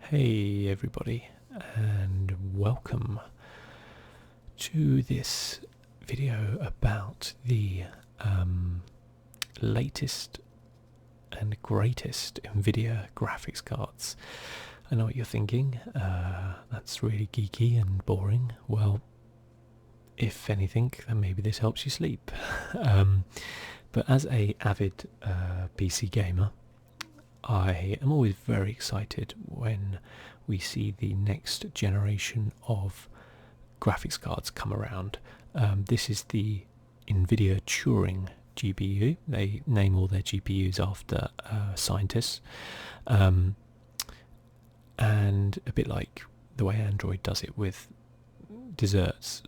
Hey everybody, and welcome to this video about the latest and greatest Nvidia graphics cards. I know what you're thinking, that's really geeky and boring. Well, if anything, then maybe this helps you sleep. But as a avid PC gamer, I am always very excited when we see the next generation of graphics cards come around. This is the Nvidia Turing GPU. They name all their GPUs after scientists, and a bit like the way Android does it with desserts.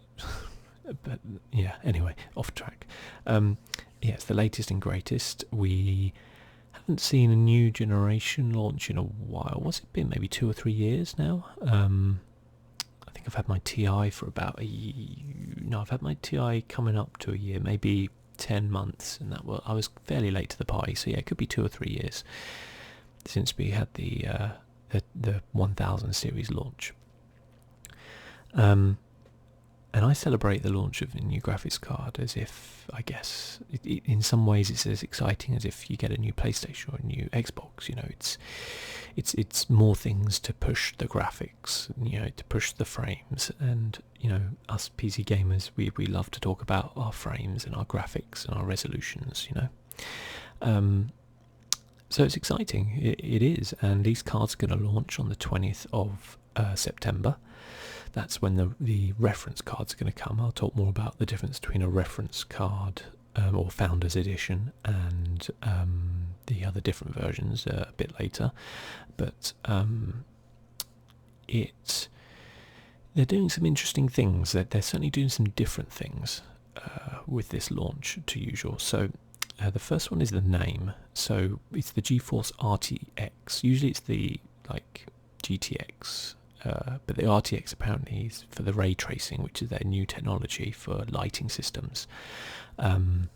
But yeah, anyway, off track. Yeah, it's the latest and greatest. We haven't seen a new generation launch in a while. What's it been? Maybe 2 or 3 years now. I think I've had my TI for about a year. No, I've had my TI coming up to a year, maybe 10 months, and I was fairly late to the party. So yeah, it could be 2 or 3 years since we had the 1000 series launch. And I celebrate the launch of a new graphics card as if, I guess, in some ways it's as exciting as if you get a new PlayStation or a new Xbox. You know, it's more things to push the graphics, you know, to push the frames. And, you know, us PC gamers, we love to talk about our frames and our graphics and our resolutions, you know. So it's exciting, it is. And these cards are going to launch on the 20th of September. That's when the reference cards are going to come. I'll talk more about the difference between a reference card or Founders Edition and the other different versions a bit later. But they're doing some interesting things. They're certainly doing some different things with this launch to usual. So the first one is the name. So it's the GeForce RTX. Usually it's the GTX. But the RTX apparently is for the ray tracing, which is their new technology for lighting systems. Don't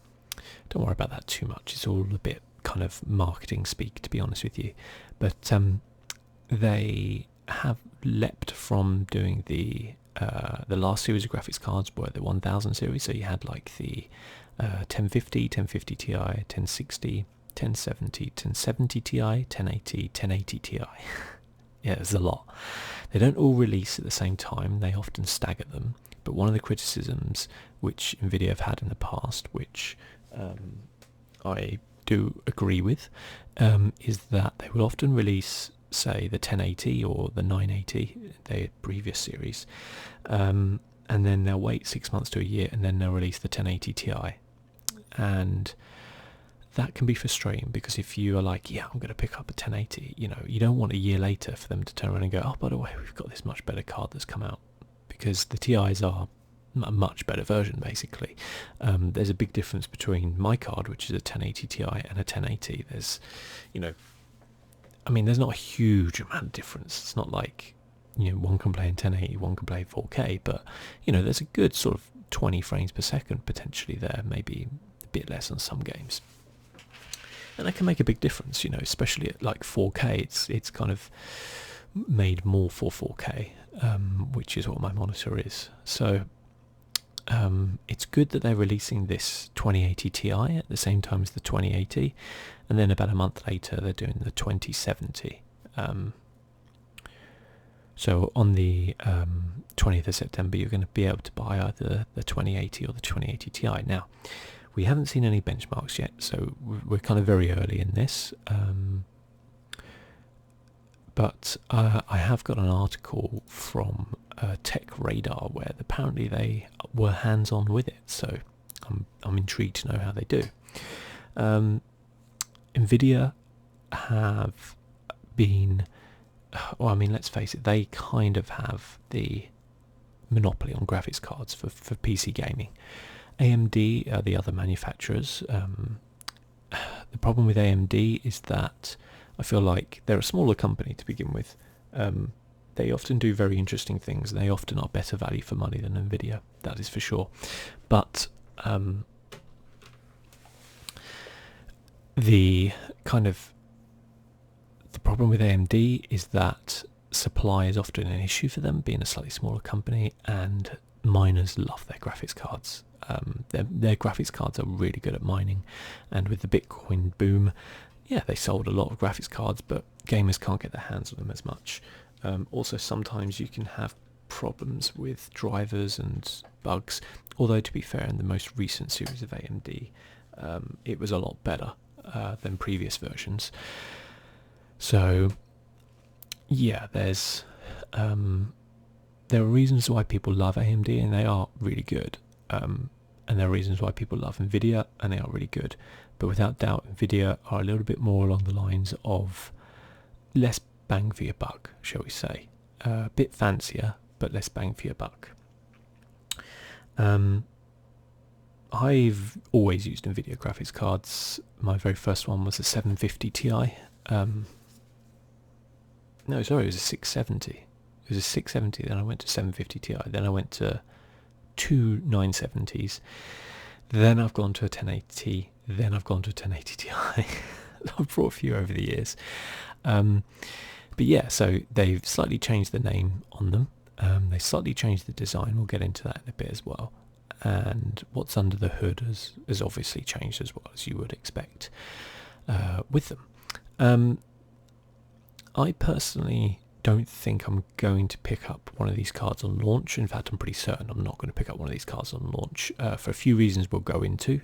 worry about that too much. It's all a bit kind of marketing speak, to be honest with you. But they have leapt from doing the last series of graphics cards were the 1000 series. So you had like the 1050, 1050 Ti, 1060, 1070, 1070 Ti, 1080, 1080 Ti. Yeah, there's a lot. They don't all release at the same time. They often stagger them. But one of the criticisms which Nvidia have had in the past, which I do agree with, is that they will often release, say, the 1080 or the 980, their previous series, and then they'll wait 6 months to a year, and then they'll release the 1080 Ti. And that can be frustrating, because if you are like, yeah, I'm going to pick up a 1080, you know, you don't want a year later for them to turn around and go, oh, by the way, we've got this much better card that's come out, because the TIs are a much better version, basically. There's a big difference between my card, which is a 1080 Ti, and a 1080. There's, you know, I mean, there's not a huge amount of difference. It's not like, you know, one can play in 1080, one can play 4K, but, you know, there's a good sort of 20 frames per second potentially there, maybe a bit less on some games. And that can make a big difference, you know, especially at like 4K. It's kind of made more for 4K, which is what my monitor is. So it's good that they're releasing this 2080 Ti at the same time as the 2080, and then about a month later they're doing the 2070. So on the 20th of September, you're going to be able to buy either the 2080 or the 2080 Ti. Now, we haven't seen any benchmarks yet, so we're kind of very early in this. But I have got an article from Tech Radar where apparently they were hands-on with it, so I'm intrigued to know how they do. Nvidia have been, well, I mean, let's face it, they kind of have the monopoly on graphics cards for PC gaming. AMD are the other manufacturers. The problem with AMD is that I feel like they're a smaller company to begin with. They often do very interesting things. They often are better value for money than Nvidia, that is for sure. But the problem with AMD is that supply is often an issue for them, being a slightly smaller company, and miners love their graphics cards. Their graphics cards are really good at mining, and with the Bitcoin boom, yeah, they sold a lot of graphics cards, but gamers can't get their hands on them as much. Also, sometimes you can have problems with drivers and bugs, although to be fair, in the most recent series of AMD, it was a lot better than previous versions. So yeah, there are reasons why people love AMD, and they are really good, and there are reasons why people love Nvidia, and they are really good, but without doubt Nvidia are a little bit more along the lines of less bang for your buck, shall we say. A bit fancier, but less bang for your buck. I've always used Nvidia graphics cards. My very first one was a 750 Ti. No, sorry, it was a 670. It was a 670, then I went to 750 Ti, then I went to two 970s, then I've gone to a 1080, then I've gone to a 1080 Ti. I've brought a few over the years. But yeah, so they've slightly changed the name on them. They slightly changed the design. We'll get into that in a bit as well. And what's under the hood has obviously changed as well, as you would expect with them. I personally don't think I'm going to pick up one of these cards on launch. In fact, I'm pretty certain I'm not going to pick up one of these cards on launch for a few reasons we'll go into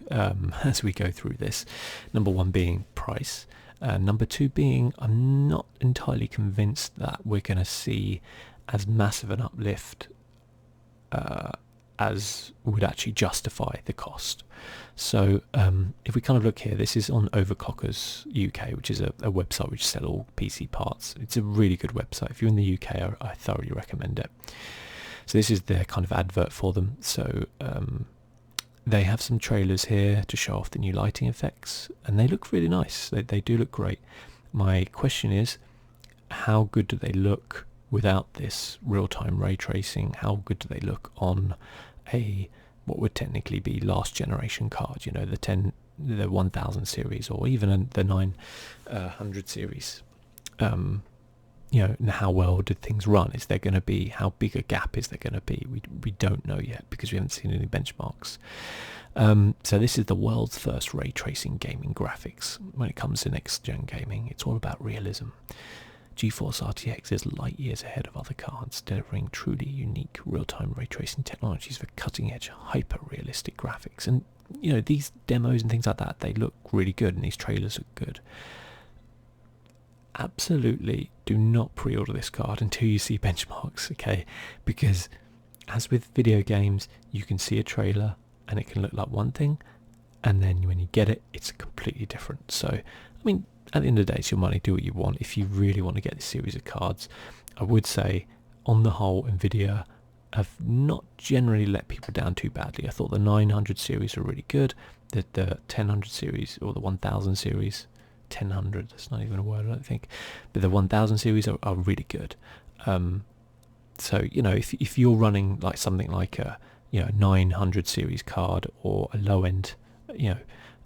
as we go through this. Number one being price. Number two being I'm not entirely convinced that we're going to see as massive an uplift as would actually justify the cost. So if we kind of look here, this is on Overclockers UK, which is a website which sells all PC parts. It's a really good website. If you're in the UK, I thoroughly recommend it. So this is their kind of advert for them. So they have some trailers here to show off the new lighting effects, and they look really nice. They do look great. My question is, how good do they look without this real-time ray tracing? How good do they look on what would technically be last generation card, you know, the 1000 series, or even the 900 series? You know, and how well did things run? Is there going to be, how big a gap is there going to be? We don't know yet because we haven't seen any benchmarks. So this is the world's first ray tracing gaming graphics. When it comes to next gen gaming, it's all about realism. GeForce RTX is light years ahead of other cards, delivering truly unique real-time ray tracing technologies for cutting-edge, hyper-realistic graphics. And you know, these demos and things like that, they look really good, and these trailers look good. Absolutely do not pre-order this card until you see benchmarks, okay? Because as with video games, you can see a trailer and it can look like one thing, and then when you get it, it's completely different. So, I mean, at the end of the day, it's your money, do what you want. If you really want to get this series of cards, I would say, on the whole, Nvidia have not generally let people down too badly. I thought the 900 series were really good. The 1000 series, or the 1000 series, 1000, that's not even a word, I don't think, but the 1000 series are really good. So, you know, if you're running like something like a 900 series card, or a low end,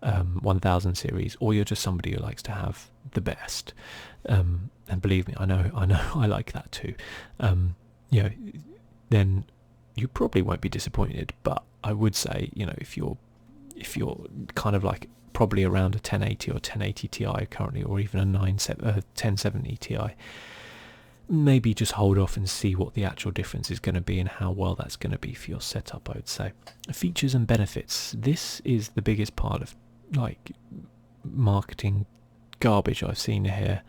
1000 series, or you're just somebody who likes to have the best, and believe me, I know I like that too, then you probably won't be disappointed. But I would say, if you're kind of like probably around a 1080 or 1080 Ti currently, or even a 1070 Ti, maybe just hold off and see what the actual difference is going to be and how well that's going to be for your setup, I would say. Features and benefits. This is the biggest part of like marketing garbage I've seen here.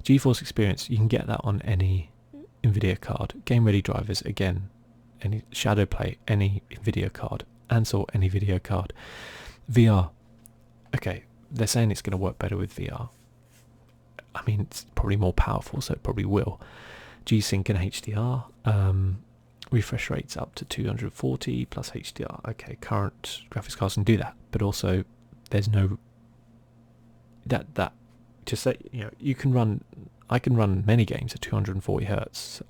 GeForce Experience, you can get that on any Nvidia card. Game ready drivers, again, any Shadow Play, any Nvidia card. Ansel, any video card. VR, okay, they're saying it's going to work better with VR. I mean, it's probably more powerful, so it probably will. G-Sync and HDR. Refresh rates up to 240 plus HDR. Okay, current graphics cards can do that, but also there's no that to say, you can run. I can run many games at 240 hertz.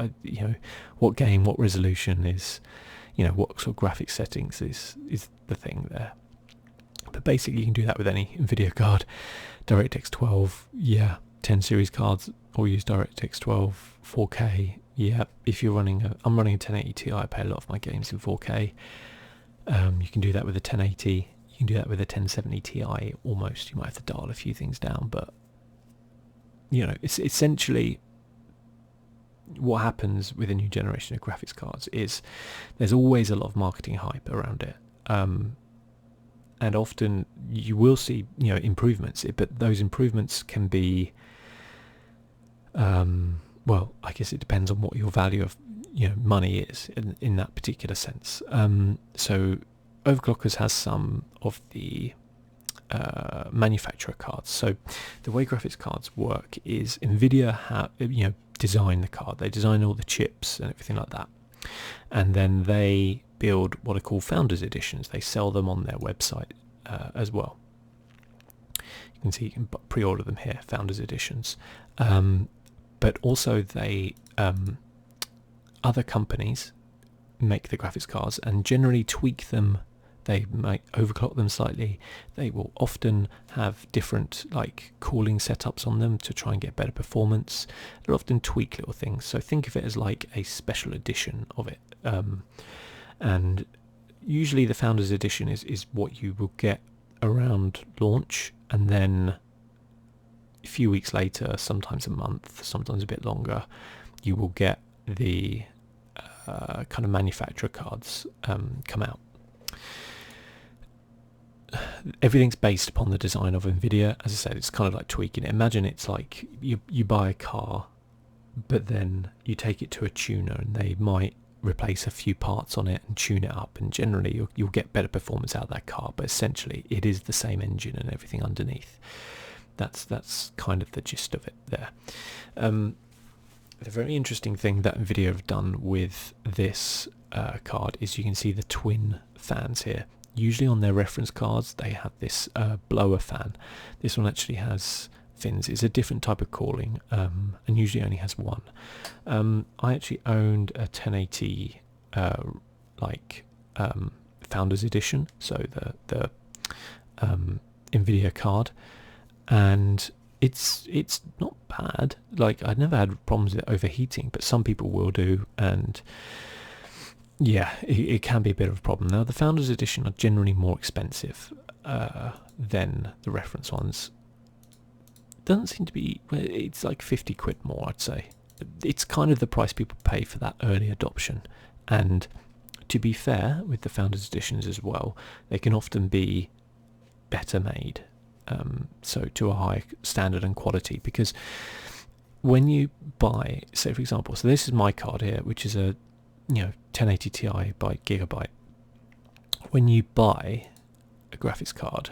What game, what resolution is, what sort of graphics settings is the thing there. But basically, you can do that with any Nvidia card. DirectX 12, yeah. 10 series cards or use DirectX 12 4K. Yeah, if you're running I'm running a 1080 Ti. I play a lot of my games in 4K. You can do that with a 1080. You can do that with a 1070 Ti almost. You might have to dial a few things down, but you know, it's essentially what happens with a new generation of graphics cards is there's always a lot of marketing hype around it. And often you will see, you know, improvements, but those improvements can be, well, I guess it depends on what your value of, you know, money is in that particular sense. So Overclockers has some of the manufacturer cards. So the way graphics cards work is Nvidia design the card. They design all the chips and everything like that, and then they build what are called founders editions. They sell them on their website as well. You can see you can pre-order them here, founders editions. But also they other companies make the graphics cards and generally tweak them. They might overclock them slightly. They will often have different like cooling setups on them to try and get better performance. They'll often tweak little things. So think of it as like a special edition of it. And usually the Founders Edition is what you will get around launch, and then a few weeks later, sometimes a month, sometimes a bit longer, you will get the kind of manufacturer cards come out. Everything's based upon the design of Nvidia. As I said, it's kind of like tweaking it. Imagine it's like you buy a car, but then you take it to a tuner and they might replace a few parts on it and tune it up, and generally you'll get better performance out of that car, but essentially it is the same engine and everything underneath. That's kind of the gist of it there. The very interesting thing that Nvidia have done with this card is you can see the twin fans here. Usually on their reference cards they have this blower fan. This one actually has fins. It's a different type of cooling, and usually only has one. I actually owned a 1080 Founders Edition, so the Nvidia card, and it's not bad. Like, I'd never had problems with it overheating, but some people will do, and yeah, it can be a bit of a problem. Now the Founders Edition are generally more expensive than the reference ones. Doesn't seem to be, it's like 50 quid more, I'd say. It's kind of the price people pay for that early adoption, and to be fair with the Founders Editions as well, they can often be better made, so to a high standard and quality, because when you buy, say for example, so this is my card here, which is a 1080 Ti by Gigabyte. When you buy a graphics card,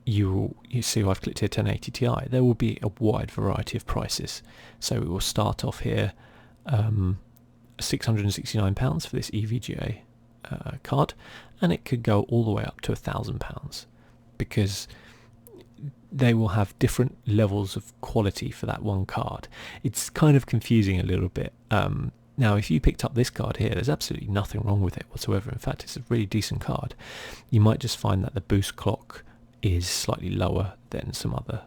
you see I've clicked here 1080 Ti, there will be a wide variety of prices. So it will start off here £669 for this EVGA card, and it could go all the way up to £1,000, because they will have different levels of quality for that one card. It's kind of confusing a little bit. Now if you picked up this card here, there's absolutely nothing wrong with it whatsoever. In fact, it's a really decent card. You might just find that the boost clock is slightly lower than some other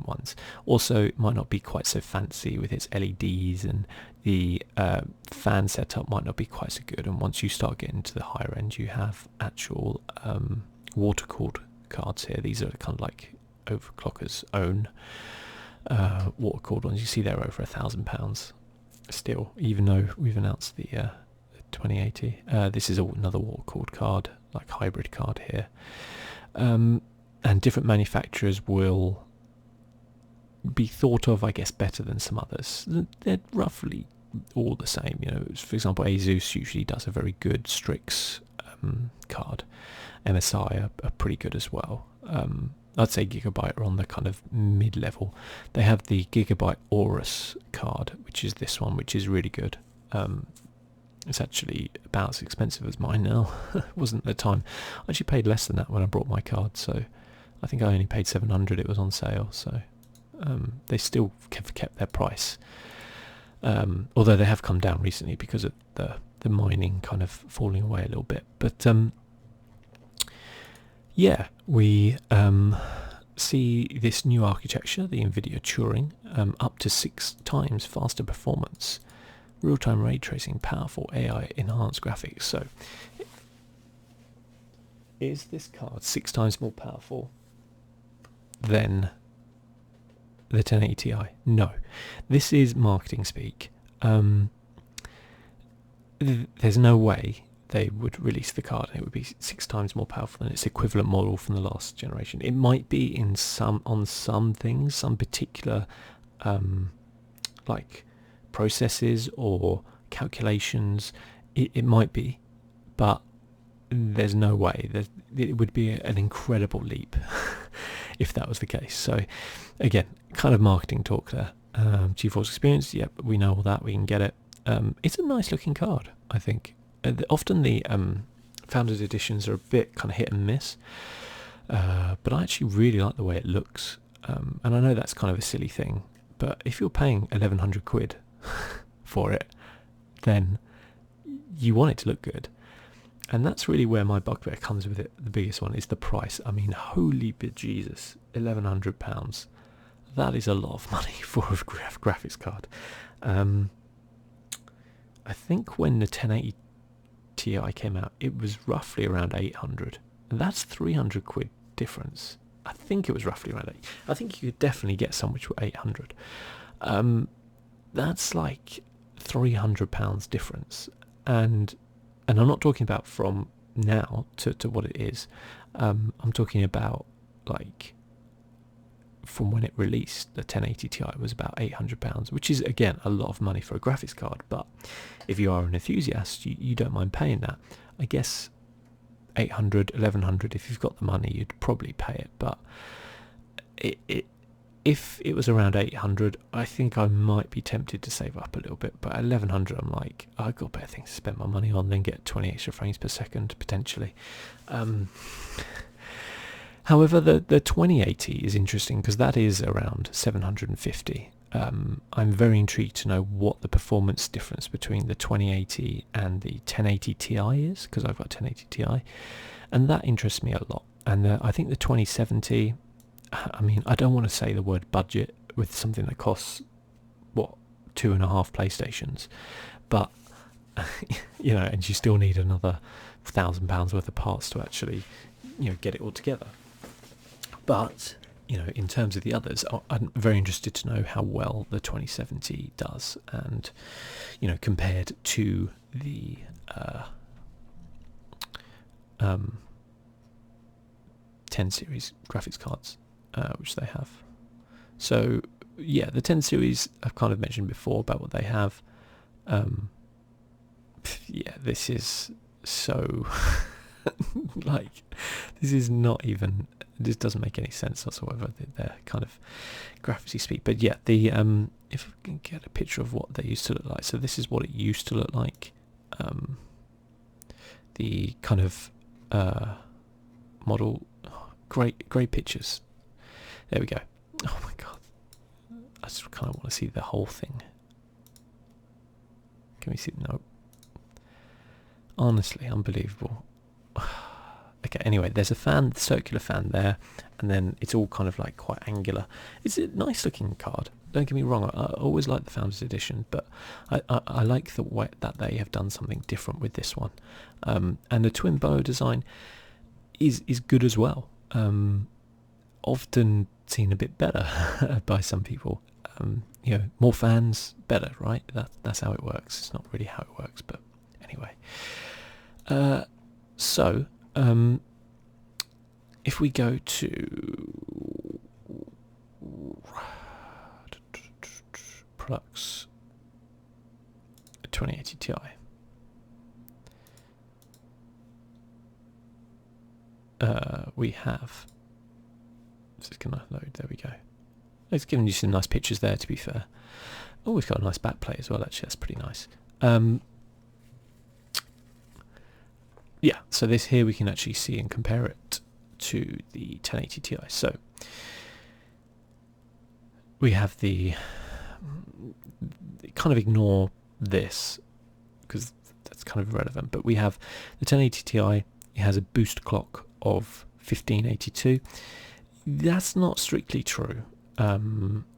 ones. Also, it might not be quite so fancy with its LEDs, and the fan setup might not be quite so good. And once you start getting to the higher end, you have actual water-cooled cards here. These are kind of like Overclocker's own water-cooled ones. You see they're over £1,000 still, even though we've announced the 2080. This is another water-cooled card, like hybrid card here. And different manufacturers will be thought of, I guess, better than some others. They're roughly all the same. For example, Asus usually does a very good Strix card. MSI are pretty good as well. I'd say Gigabyte are on the kind of mid-level. They have the Gigabyte Aorus card, which is this one, which is really good. It's actually about as expensive as mine now. It wasn't at the time. I actually paid less than that when I bought my card, so I think I only paid 700. It was on sale, so they still kept their price. Although they have come down recently because of the mining kind of falling away a little bit. But yeah, we see this new architecture, the Nvidia Turing, up to 6 times faster performance, real-time ray tracing, powerful AI enhanced graphics. So is this card 6 times more powerful than the 1080 Ti? No. This is marketing speak. There's no way they would release the card and it would be 6 times more powerful than its equivalent model from the last generation. It might be on some things, some particular like processes or calculations. It might be, but there's no way that it would be an incredible leap if that was the case. So again, kind of marketing talk there. GeForce Experience, yep, we know all that, we can get it. It's a nice looking card, I think. Often the Founders Editions are a bit kind of hit and miss, but I actually really like the way it looks. And I know that's kind of a silly thing, but if you're paying 1,100 quid for it, then you want it to look good. And that's really where my bugbear comes with it. The biggest one is the price. I mean, holy bejesus, £1,100. That is a lot of money for a graphics card. I think when the 1080 Ti came out, it was roughly around 800. And that's 300 quid difference. I think it was roughly around 8. I think you could definitely get some which were 800. That's like £300 difference. And I'm not talking about from now to what it is. I'm talking about like from when it released. The 1080 Ti was about £800, which is again a lot of money for a graphics card, but if you are an enthusiast, you don't mind paying that. I guess 800, 1100, if you've got the money, you'd probably pay it, but if it was around 800, I think I might be tempted to save up a little bit, but at 1100 I'm like, I've got better things to spend my money on than get 20 extra frames per second potentially. However, the 2080 is interesting because that is around 750. I'm very intrigued to know what the performance difference between the 2080 and the 1080 Ti is, because I've got 1080 Ti, and that interests me a lot. And I think the 2070, I mean, I don't want to say the word budget with something that costs, what, 2.5 PlayStations, but, you know, and you still need another £1,000 worth of parts to actually, you know, get it all together. But, you know, in terms of the others, I'm very interested to know how well the 2070 does, and, you know, compared to the 10 series graphics cards, which they have. So, yeah, the 10 series I've kind of mentioned before about what they have. Yeah, this is so... like, this is not even... This doesn't make any sense whatsoever. They're kind of graphically speak. But yeah, the if we can get a picture of what they used to look like. So this is what it used to look like. The kind of model. Oh, great pictures. There we go. Oh my god. I just kind of want to see the whole thing. Can we see? No. Honestly, unbelievable. Okay, anyway, there's a fan, circular fan there, and then it's all kind of like quite angular. It's a nice looking card, don't get me wrong. I always like the Founders Edition, but I like the way that they have done something different with this one. And the twin bow design is good as well. Often seen a bit better by some people. You know, more fans, better, right? That's how it works. It's not really how it works, but anyway. So... if we go to products, 2080 Ti, we have, this is going to load, there we go. It's giving you some nice pictures there, to be fair. Oh, it's got a nice backplate as well, actually, that's pretty nice. Yeah, so this here we can actually see and compare it to the 1080 Ti. So we have the, kind of ignore this because that's kind of irrelevant, but we have the 1080 Ti. It has a boost clock of 1582. That's not strictly true.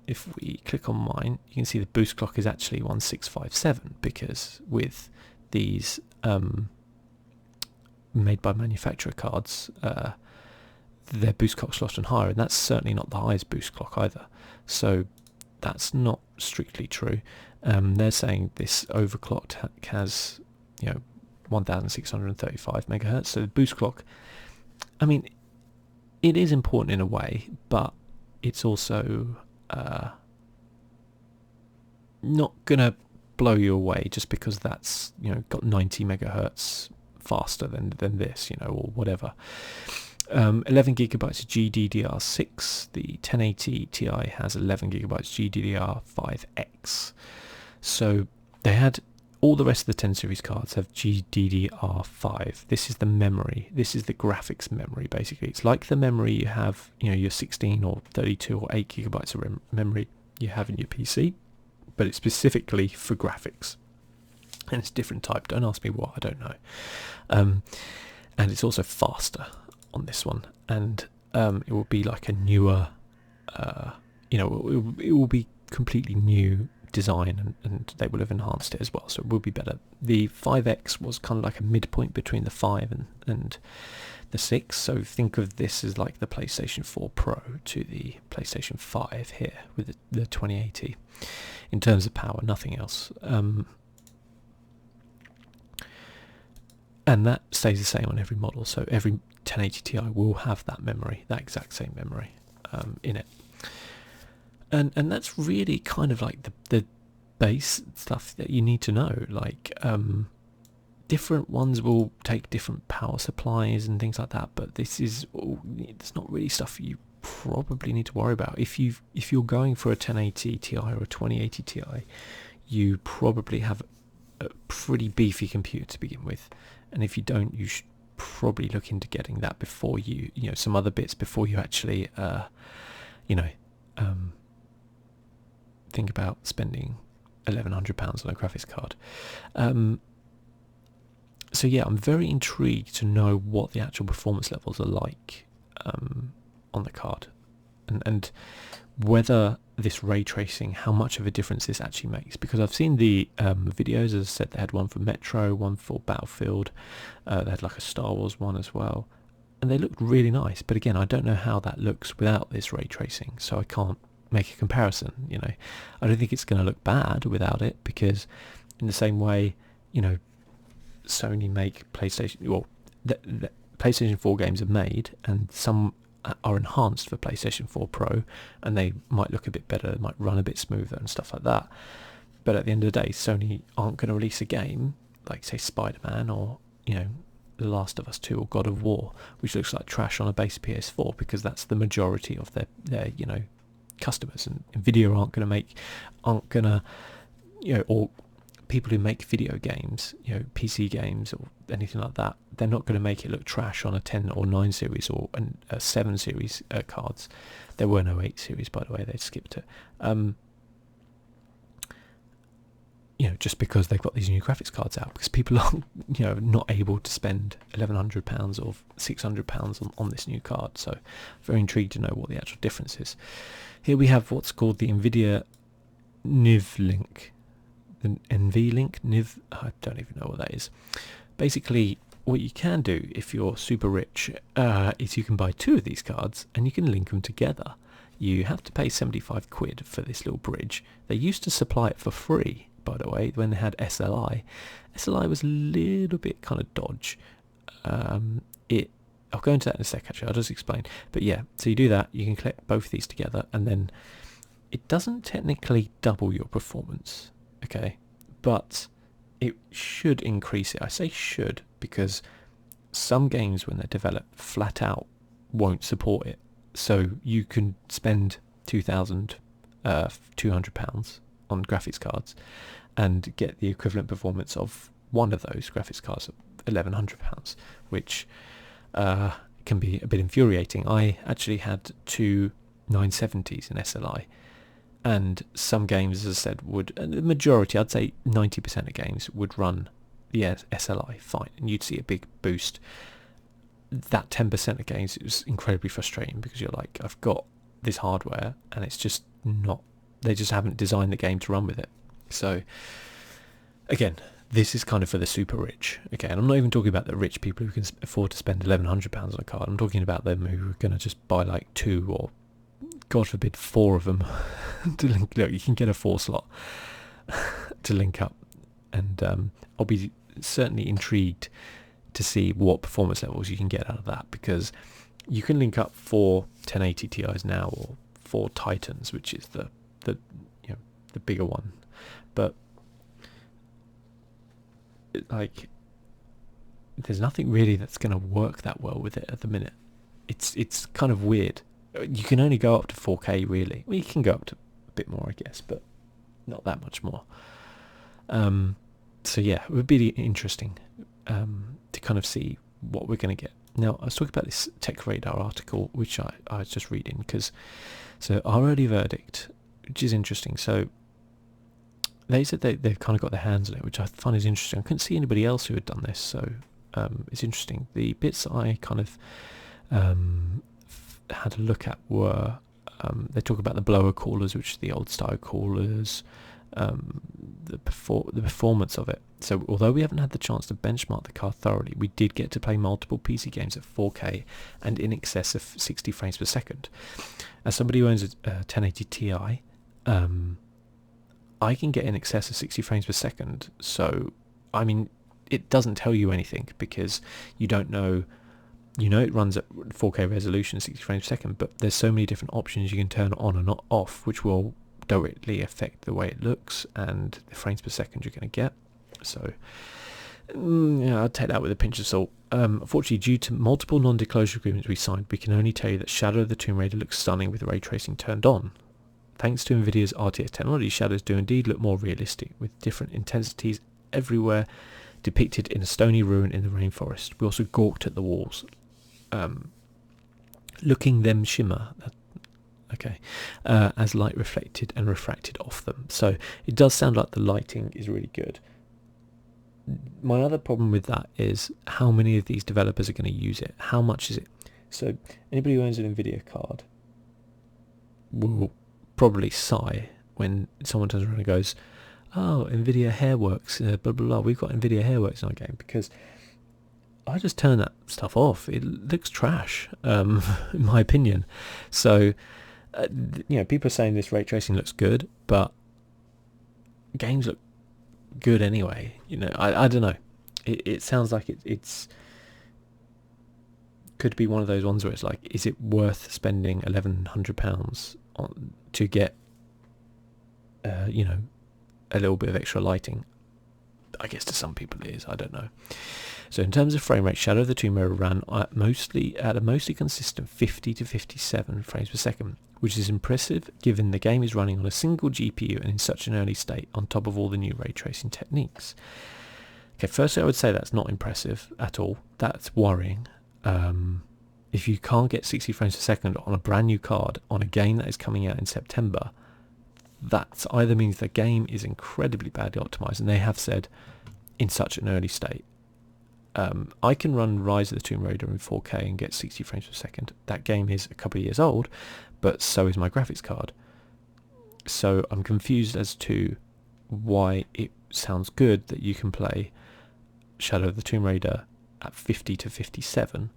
If we click on mine, you can see the boost clock is actually 1657, because with these made by manufacturer cards, their boost clock's often higher, and that's certainly not the highest boost clock either. So that's not strictly true. They're saying this overclocked has, 1635 megahertz. So the boost clock, I mean, it is important in a way, but it's also not gonna blow you away just because that's got 90 megahertz faster than this, or whatever. 11 gigabytes of GDDR6. The 1080 Ti has 11 gigabytes GDDR5X. So they had all the rest of the 10 series cards have GDDR5. This is the memory. This is the graphics memory, basically. It's like the memory you have, your 16 or 32 or 8 gigabytes of memory you have in your PC, but it's specifically for graphics. And it's different type. Don't ask me what, I don't know. And it's also faster on this one, and it will be like a newer, it will be completely new design, and they will have enhanced it as well, so it will be better. The 5X was kind of like a midpoint between the 5 and the 6, so think of this as like the PlayStation 4 Pro to the PlayStation 5 here with the 2080 in terms of power, nothing else. And that stays the same on every model, so every 1080 Ti will have that memory, that exact same memory in it. And that's really kind of like the base stuff that you need to know. Like different ones will take different power supplies and things like that, but it's not really stuff you probably need to worry about. If you're going for a 1080 Ti or a 2080 Ti, you probably have a pretty beefy computer to begin with, and if you don't, you should probably look into getting that before some other bits before you actually think about spending £1,100 on a graphics card. So yeah, I'm very intrigued to know what the actual performance levels are like on the card, and whether this ray tracing, how much of a difference this actually makes, because I've seen the videos. As I said, they had one for Metro, one for Battlefield, they had like a Star Wars one as well, and they looked really nice, but again, I don't know how that looks without this ray tracing, so I can't make a comparison. I don't think it's going to look bad without it, because in the same way, Sony make PlayStation, well, the PlayStation 4 games are made, and some are enhanced for PlayStation 4 Pro, and they might look a bit better, they might run a bit smoother and stuff like that. But at the end of the day, Sony aren't going to release a game like, say, Spider-Man or The Last of Us 2 or God of War, which looks like trash on a base PS4, because that's the majority of their customers. And Nvidia aren't going to or people who make video games, PC games or anything like that, they're not going to make it look trash on a 10 or 9 series or a 7 series cards. There were no 8 series, by the way, they skipped it. Just because they've got these new graphics cards out, because people are, not able to spend £1,100 or £600 on this new card. So very intrigued to know what the actual difference is. Here we have what's called the Nvidia NVLink. The NVLink, I don't even know what that is. Basically, what you can do if you're super rich is you can buy 2 of these cards and you can link them together. You have to pay 75 quid for this little bridge. They used to supply it for free, by the way, when they had SLI. SLI was a little bit kind of dodge. I'll go into that in a sec, actually, I'll just explain. But yeah, so you do that, you can collect both of these together, and then it doesn't technically double your performance, okay, but it should increase it. I say should because some games, when they're developed, flat out won't support it. So you can spend £2,200 on graphics cards and get the equivalent performance of one of those graphics cards at £1,100, which can be a bit infuriating. I actually had 2 970s in SLI, and some games, as I said, the majority, I'd say 90% of games would run the SLI fine, and you'd see a big boost. that 10% of games, it was incredibly frustrating because you're like, I've got this hardware and it's just not, they just haven't designed the game to run with it. So again, this is kind of for the super rich. Okay, and I'm not even talking about the rich people who can afford to spend £1,100 on a card. I'm talking about them who are going to just buy like 2 or, God forbid, 4 of them to link. Look, you can get a 4 slot to link up, and I'll be certainly intrigued to see what performance levels you can get out of that, because you can link up 4 1080 Ti's now, or 4 Titans, which is the the bigger one, but like there's nothing really that's going to work that well with it at the minute. It's kind of weird. You can only go up to 4K really. Well, you can go up to a bit more, I guess, but not that much more. So yeah, it would be interesting to kind of see what we're going to get. Now, I was talking about this Tech Radar article, which I was just reading, because so our early verdict, which is interesting. So they said they've kind of got their hands on it, which I find is interesting. I couldn't see anybody else who had done this, so it's interesting. The bits that I kind of had a look at were, they talk about the blower coolers, which are the old style coolers, the performance of it. So although we haven't had the chance to benchmark the card thoroughly, we did get to play multiple PC games at 4K and in excess of 60 frames per second. As somebody who owns a 1080 Ti, I can get in excess of 60 frames per second. So, I mean, it doesn't tell you anything because you don't know. You know it runs at 4K resolution, 60 frames per second, but there's so many different options you can turn on and not off, which will directly affect the way it looks and the frames per second you're going to get. So, yeah, I'd take that with a pinch of salt. Unfortunately, due to multiple non-disclosure agreements we signed, we can only tell you that Shadow of the Tomb Raider looks stunning with ray tracing turned on. Thanks to Nvidia's RTX technology, shadows do indeed look more realistic, with different intensities everywhere depicted in a stony ruin in the rainforest. We also gawked at the walls, looking them shimmer, as light reflected and refracted off them. So it does sound like the lighting is really good. My other problem with that is how many of these developers are going to use it. How much is it? So anybody who owns an Nvidia card will probably sigh when someone turns around and goes, "Oh, Nvidia Hairworks, blah blah blah. We've got Nvidia Hairworks in our game," because I just turn that stuff off. It looks trash, in my opinion. So, people are saying this ray tracing looks good, but games look good anyway. I don't know. It sounds like it's could be one of those ones where it's like, is it worth spending £1,100 on to get, a little bit of extra lighting? I guess to some people it is. I don't know. So in terms of frame rate, Shadow of the Tomb Raider ran at a mostly consistent 50 to 57 frames per second, which is impressive given the game is running on a single GPU and in such an early state on top of all the new ray tracing techniques. Okay, firstly I would say that's not impressive at all. That's worrying. If you can't get 60 frames per second on a brand new card on a game that is coming out in September, that either means the game is incredibly badly optimized, and they have said in such an early state. I can run Rise of the Tomb Raider in 4K and get 60 frames per second. That game is a couple of years old, but so is my graphics card. So I'm confused as to why it sounds good that you can play Shadow of the Tomb Raider at 50 to 57.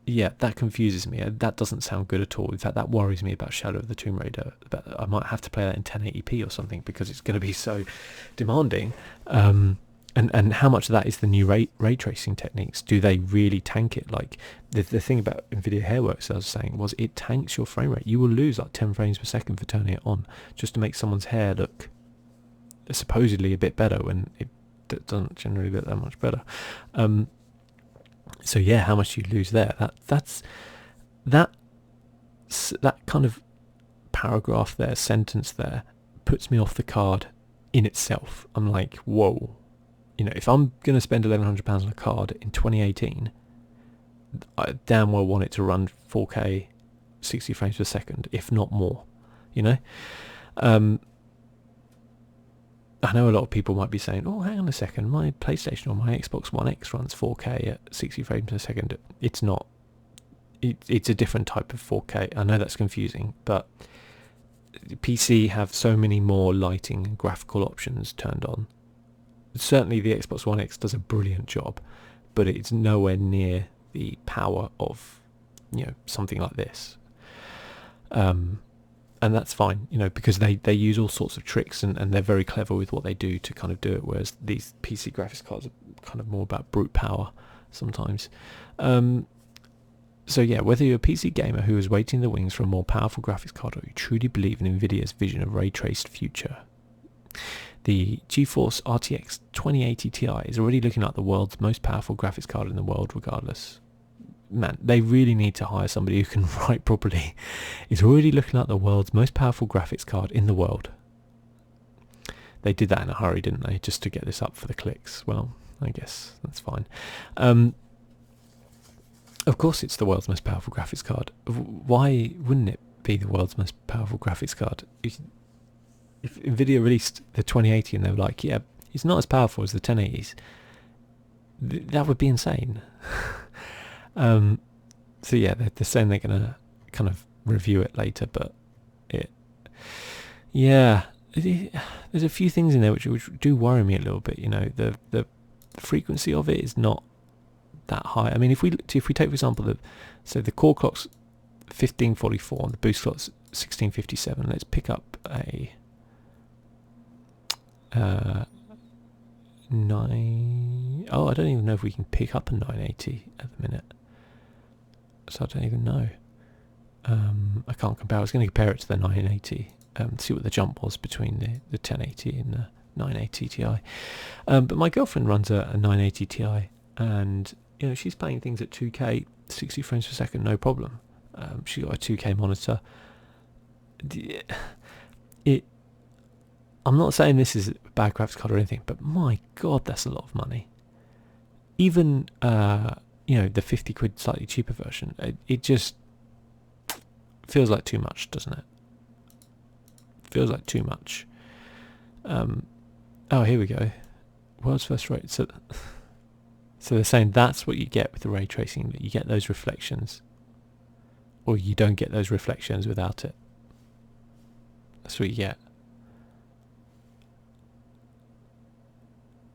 Yeah, that confuses me. That doesn't sound good at all. In fact, that worries me about Shadow of the Tomb Raider. I might have to play that in 1080p or something because it's going to be so demanding. And how much of that is the new ray tracing techniques? Do they really tank it? Like the thing about Nvidia Hairworks, I was saying, was it tanks your frame rate. You will lose like 10 frames per second for turning it on just to make someone's hair look supposedly a bit better when it doesn't generally look that much better. So yeah, how much you lose there? That kind of paragraph there, sentence there, puts me off the card in itself. I'm like, whoa. If I'm going to spend £1,100 on a card in 2018, I damn well want it to run 4K 60 frames per second, if not more, I know a lot of people might be saying, oh, hang on a second, my PlayStation or my Xbox One X runs 4K at 60 frames per second. It's not. It's a different type of 4K. I know that's confusing, but PC have so many more lighting and graphical options turned on. Certainly the Xbox One X does a brilliant job, but it's nowhere near the power of, something like this. And that's fine, because they use all sorts of tricks and they're very clever with what they do to kind of do it, whereas these PC graphics cards are kind of more about brute power sometimes. So yeah, whether you're a PC gamer who is waiting in the wings for a more powerful graphics card or you truly believe in Nvidia's vision of ray-traced future, the GeForce RTX 2080 Ti is already looking like the world's most powerful graphics card in the world regardless. Man, they really need to hire somebody who can write properly. It's already looking like the world's most powerful graphics card in the world. They did that in a hurry, didn't they, just to get this up for the clicks. Well, I guess that's fine. Of course it's the world's most powerful graphics card. Why wouldn't it be the world's most powerful graphics card? If Nvidia released the 2080 and they were like, yeah, it's not as powerful as the 1080s, that would be insane. So yeah, they're saying they're going to kind of review it later, but there's a few things in there which do worry me a little bit. The frequency of it is not that high. I mean, if we take, for example, the core clock's 1544 and the boost clock's 1657. Let's pick up a 9. Oh, I don't even know if we can pick up a 980 at the minute. So I don't even know. I can't compare. I was going to compare it to the 980. See what the jump was between the 1080 and the 980 Ti. But my girlfriend runs a 980 Ti, and she's playing things at 2K, 60 frames per second, no problem. She got a 2K monitor. I'm not saying this is a bad graphics card or anything, but my God, that's a lot of money. Even the 50 quid slightly cheaper version, it just feels like too much, doesn't it? Feels like too much. Oh, here we go. World's first ray. So they're saying that's what you get with the ray tracing, that you get those reflections, or you don't get those reflections without it. That's what you get.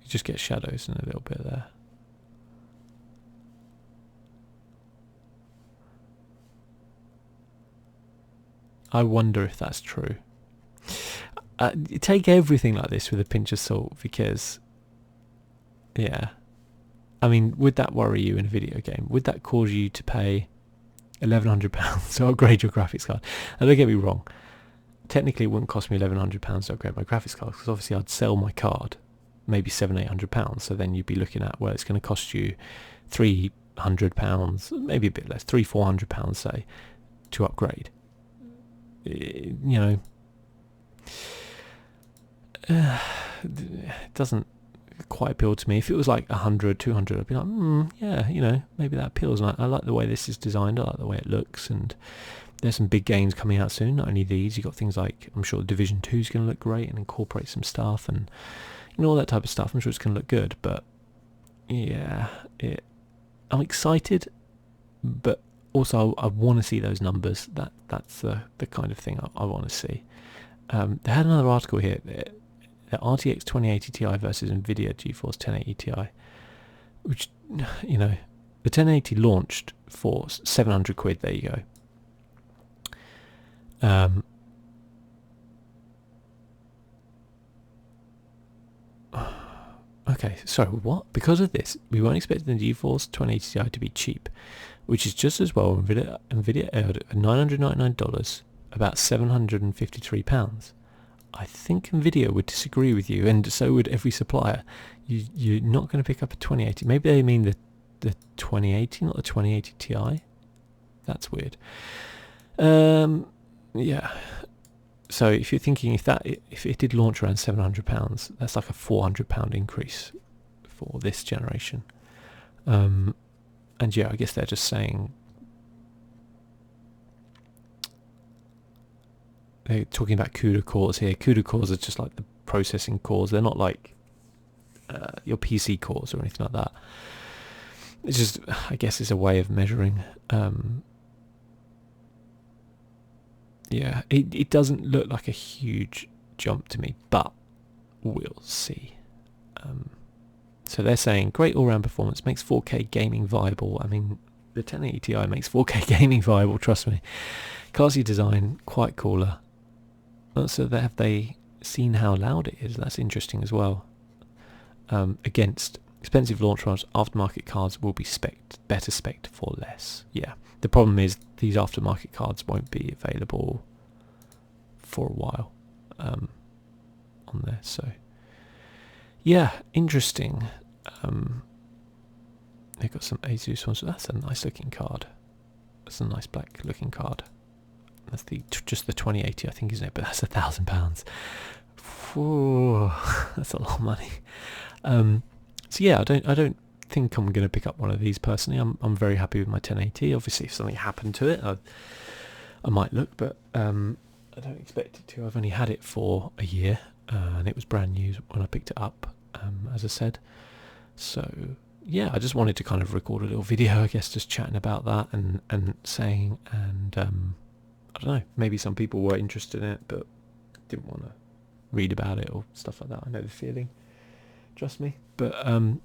You just get shadows and a little bit there. I wonder if that's true. Take everything like this with a pinch of salt, because, yeah. I mean, would that worry you in a video game? Would that cause you to pay £1,100 to upgrade your graphics card? And don't get me wrong. Technically, it wouldn't cost me £1,100 to upgrade my graphics card, because obviously I'd sell my card, maybe £700-800. So then you'd be looking at, well, it's going to cost you £300, maybe a bit less, £300-400, say, to upgrade. It doesn't quite appeal to me. If it was like 100, 200, I'd be like, yeah, maybe that appeals. And I like the way this is designed. I like the way it looks. And there's some big games coming out soon. Not only these, you've got things like, I'm sure Division 2 is going to look great and incorporate some stuff and all that type of stuff. I'm sure it's going to look good. But yeah, I'm excited, but also I want to see those numbers. That's the kind of thing I want to see. They had another article here. The RTX 2080 Ti versus Nvidia GeForce 1080 Ti, which, the 1080 launched for 700 quid. There you go. Okay, sorry, what? Because of this, we weren't expecting the GeForce 2080 Ti to be cheap, which is just as well. Nvidia aired at $999, about £753. I think Nvidia would disagree with you, and so would every supplier. You're not going to pick up a 2080. Maybe they mean the 2080, not the 2080 Ti. That's weird. Yeah. So if you're thinking if it did launch around £700, that's like a £400 increase for this generation. And yeah, I guess they're just saying, they're talking about CUDA cores here. CUDA cores are just like processing cores. They're not like your PC cores or anything like that. It's just, I guess it's a way of measuring. Yeah, it doesn't look like a huge jump to me, but we'll see. So they're saying great all-round performance, makes 4K gaming viable. I mean, the 1080 Ti makes 4K gaming viable, trust me. Classy design, quite cooler. So have they seen how loud it is? That's interesting as well. Against expensive launch runs, aftermarket cards will be better spec'd for less. Yeah, the problem is these aftermarket cards won't be available for a while on there. So yeah, interesting. They've got some Asus ones. That's a nice looking card. That's a nice black looking card. That's just the 2080, I think, isn't it? But that's £1,000. That's a lot of money. So yeah, I don't think I'm going to pick up one of these personally. I'm very happy with my 1080. Obviously, if something happened to it, I might look, but I don't expect it to. I've only had it for a year, and it was brand new when I picked it up, as I said. So yeah, I just wanted to kind of record a little video, I guess, just chatting about that and saying, and I don't know, maybe some people were interested in it but didn't want to read about it or stuff like that. I know the feeling, trust me. But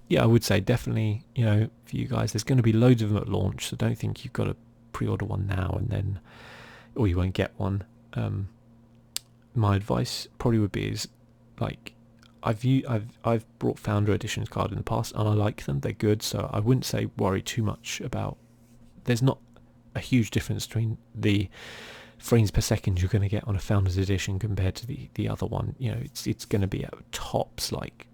yeah, I would say definitely, you know, for you guys, there's going to be loads of them at launch, so don't think you've got to pre-order one now and then, or you won't get one. My advice probably would be is, like, I've brought Founder Editions card in the past and I like them, they're good, so I wouldn't say worry too much about, there's not a huge difference between the frames per second you're going to get on a Founders Edition compared to the other one. You know, it's going to be at tops like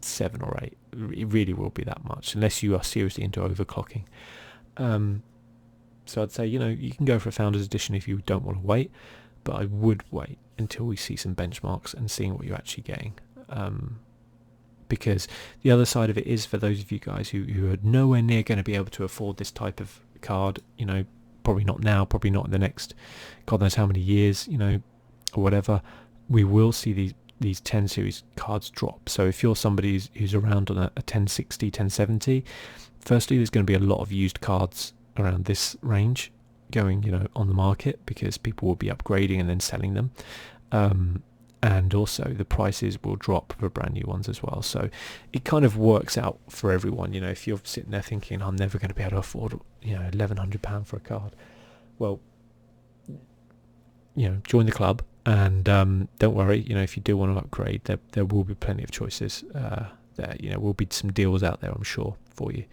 7 or 8. It really will be that much, unless you are seriously into overclocking. So I'd say, you know, you can go for a Founders Edition if you don't want to wait, but I would wait until we see some benchmarks and seeing what you're actually getting. Because the other side of it is, for those of you guys who are nowhere near going to be able to afford this type of card, you know, probably not now, probably not in the next God knows how many years, you know, or whatever, we will see these 10 series cards drop. So if you're somebody who's around on a 1060, 1070, firstly, there's going to be a lot of used cards around this range going, you know, on the market, because people will be upgrading and then selling them. And also the prices will drop for brand new ones as well. So it kind of works out for everyone. You know, if you're sitting there thinking, I'm never going to be able to afford, you know, £1,100 for a card, well, you know, join the club, and don't worry, you know, if you do want to upgrade, there will be plenty of choices. There, you know, will be some deals out there, I'm sure, for you.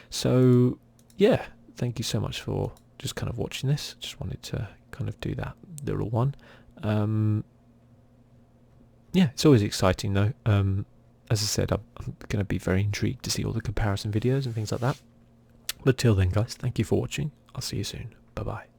So yeah, thank you so much for just kind of watching this. Just wanted to kind of do that little one. Yeah, it's always exciting though. As I said, I'm going to be very intrigued to see all the comparison videos and things like that. But till then, guys, thank you for watching. I'll see you soon. Bye bye.